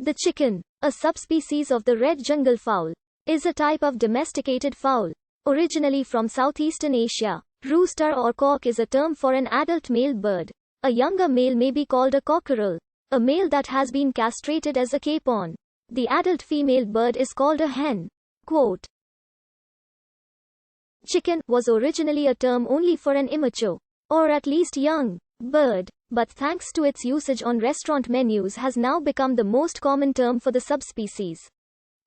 The chicken, a subspecies of the red jungle fowl, is a type of domesticated fowl, originally from Southeastern Asia. Rooster or cock is a term for an adult male bird. A younger male may be called a cockerel, a male that has been castrated as a capon. The adult female bird is called a hen. Quote, chicken was originally a term only for an immature, or at least young, bird, but thanks to its usage on restaurant menus has now become the most common term for the subspecies.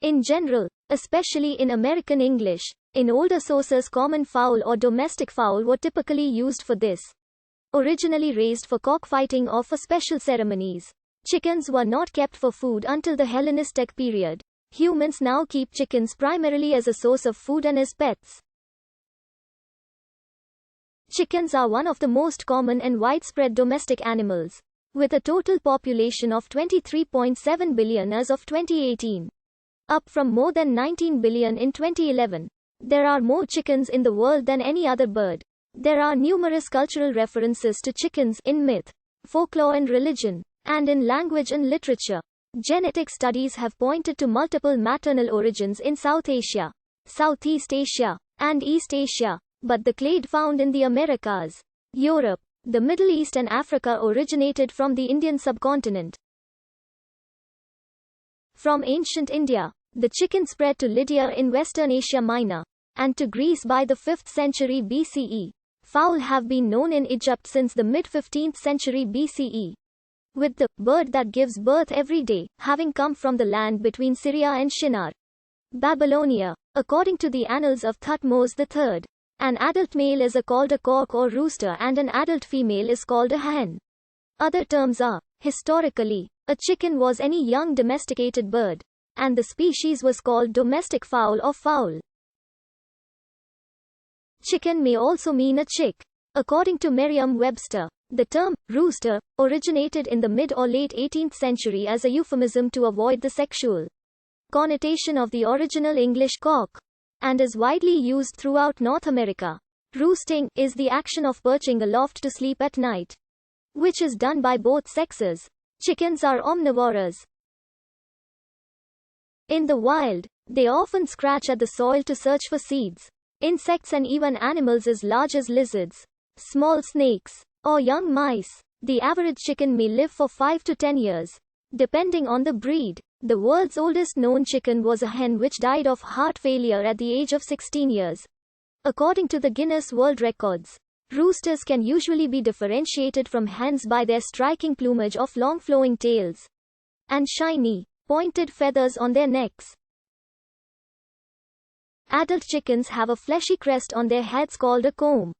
In general, especially in American English, in older sources common fowl or domestic fowl were typically used for this. Originally raised for cockfighting or for special ceremonies, chickens were not kept for food until the Hellenistic period. Humans now keep chickens primarily as a source of food and as pets. Chickens are one of the most common and widespread domestic animals, with a total population of 23.7 billion as of 2018, up from more than 19 billion in 2011. There are more chickens in the world than any other bird. There are numerous cultural references to chickens in myth, folklore and religion, and in language and literature. Genetic studies have pointed to multiple maternal origins in South Asia, Southeast Asia, and East Asia, but the clade found in the Americas, Europe, the Middle East and Africa originated from the Indian subcontinent. From ancient India, the chicken spread to Lydia in Western Asia Minor, and to Greece by the 5th century BCE. Fowl have been known in Egypt since the mid-15th century BCE, with the bird that gives birth every day having come from the land between Syria and Shinar, Babylonia. According to the Annals of Thutmose III, an adult male is called a cock or rooster and an adult female is called a hen. Other terms are, historically, a chicken was any young domesticated bird, and the species was called domestic fowl or fowl. Chicken may also mean a chick. According to Merriam-Webster, the term rooster originated in the mid or late 18th century as a euphemism to avoid the sexual connotation of the original English cock, and is widely used throughout North America. Roosting is the action of perching aloft to sleep at night, which is done by both sexes. Chickens are omnivorous. In the wild, they often scratch at the soil to search for seeds, insects and even animals as large as lizards, small snakes, or young mice. The average chicken may live for 5 to 10 years, depending on the breed. The world's oldest known chicken was a hen which died of heart failure at the age of 16 years. According to the Guinness World Records, roosters can usually be differentiated from hens by their striking plumage of long flowing tails and shiny, pointed feathers on their necks. Adult chickens have a fleshy crest on their heads called a comb,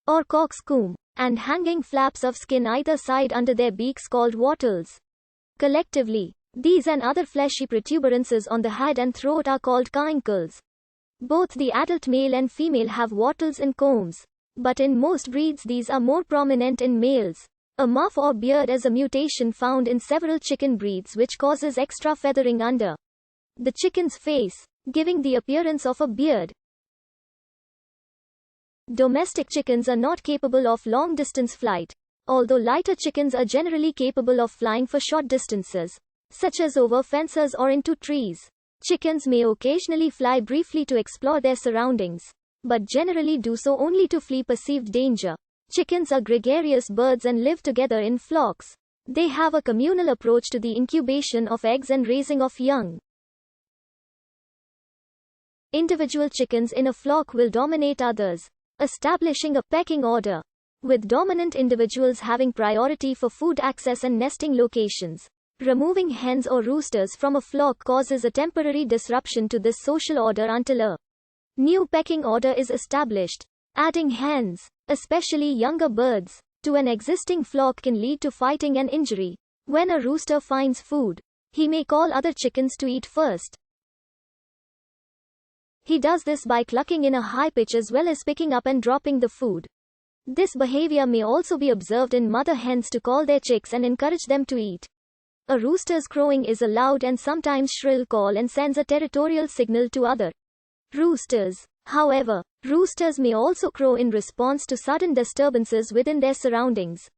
or cockscomb, and hanging flaps of skin either side under their beaks called wattles. Collectively, these and other fleshy protuberances on the head and throat are called caruncles. Both the adult male and female have wattles and combs, but in most breeds these are more prominent in males. A muff or beard is a mutation found in several chicken breeds which causes extra feathering under the chicken's face, giving the appearance of a beard. Domestic chickens are not capable of long-distance flight, although lighter chickens are generally capable of flying for short distances, such as over fences or into trees. Chickens may occasionally fly briefly to explore their surroundings, but generally do so only to flee perceived danger. Chickens are gregarious birds and live together in flocks. They have a communal approach to the incubation of eggs and raising of young. Individual chickens in a flock will dominate others, establishing a pecking order, with dominant individuals having priority for food access and nesting locations. Removing hens or roosters from a flock causes a temporary disruption to this social order until a new pecking order is established. Adding hens, especially younger birds, to an existing flock can lead to fighting and injury. When a rooster finds food, he may call other chickens to eat first. He does this by clucking in a high pitch as well as picking up and dropping the food. This behavior may also be observed in mother hens to call their chicks and encourage them to eat. A rooster's crowing is a loud and sometimes shrill call and sends a territorial signal to other roosters. However, roosters may also crow in response to sudden disturbances within their surroundings.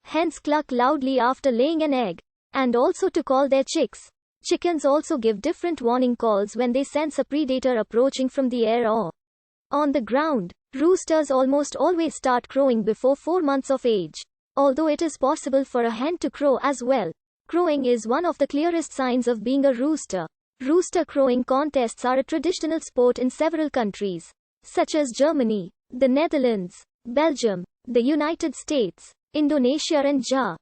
Hens cluck loudly after laying an egg, and also to call their chicks. Chickens also give different warning calls when they sense a predator approaching from the air or on the ground. Roosters almost always start crowing before 4 months of age, although it is possible for a hen to crow as well. Crowing is one of the clearest signs of being a rooster. Rooster crowing contests are a traditional sport in several countries, such as Germany, the Netherlands, Belgium, the United States, Indonesia and Japan.